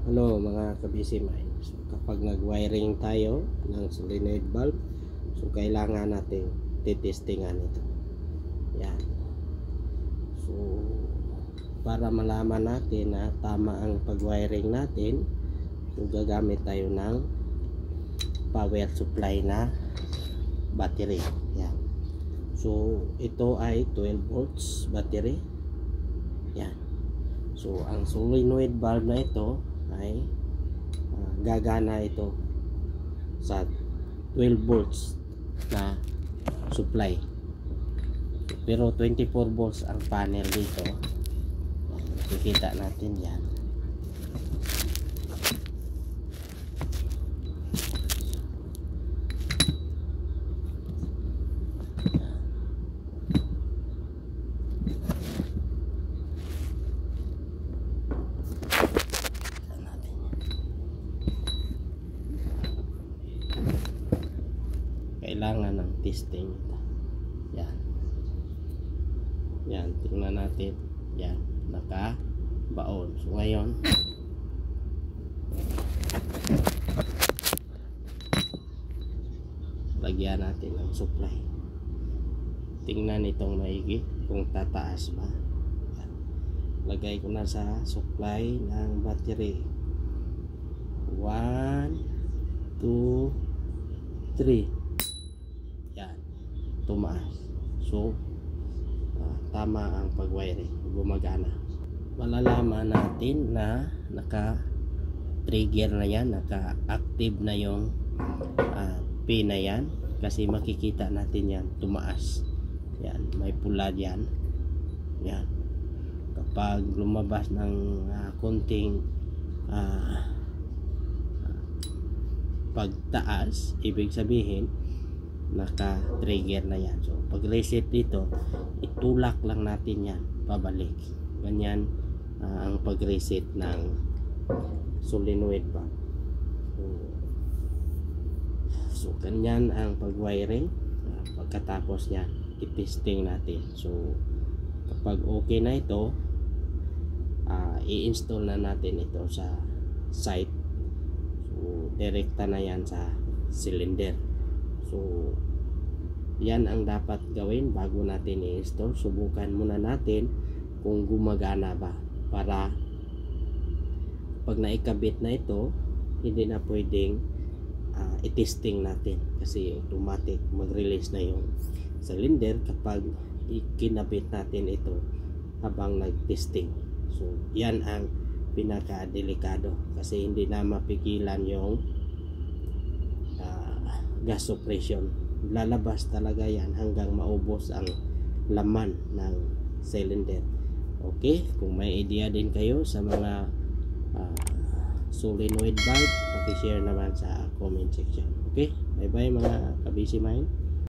Hello mga kabisi mind. So kapag nag-wiring tayo ng solenoid valve, so kailangan natin titestingan ito. Yan. So para malaman natin na tama ang pag-wiring natin, so gagamit tayo ng power supply na battery. Yan. So ito ay 12 volts battery. Yan. So ang solenoid valve na ito ay gagana ito sa 12 volts na supply, pero 24 volts ang panel dito. Makikita natin yan. Kailangan ng testing ito. Yan. Yan, tingnan natin. Yan, naka-baon. So ngayon, lagyan natin ng supply. Tingnan itong maigi kung tataas ba. Yan. Lagay ko na sa supply ng battery. 1, 2, 3. Yan, tumaas. So tama ang pag-wiring, gumagana. Malalaman natin na naka-trigger na yan, naka-active na yung pin na yan, kasi makikita natin yan, tumaas. Yan, may pula yan. Yan. Kapag lumabas ng konting pagtaas, ibig sabihin naka-trigger na yan. So pag reset dito, itulak lang natin yan pabalik. Ganyan ang pag-reset ng solenoid valve. So ganyan ang pag-wiring. Pagkatapos yan, i-testing natin. So kapag okay na ito, i-install na natin ito sa site. So direkta na yan sa cylinder. So yan ang dapat gawin bago natin i-install. Subukan muna natin kung gumagana ba, para pag naikabit na ito, hindi na pwedeng i-testing natin, kasi automatic mag-release na yung cylinder kapag ikinabit natin ito habang nag-testing. So yan ang pinaka-delikado, kasi hindi na mapigilan yung gas suppression. Lalabas talaga yan hanggang maubos ang laman ng cylinder. Okay, kung may idea din kayo sa mga solenoid valve, paki-share naman sa comment section. Okay, bye bye mga kabisi mind.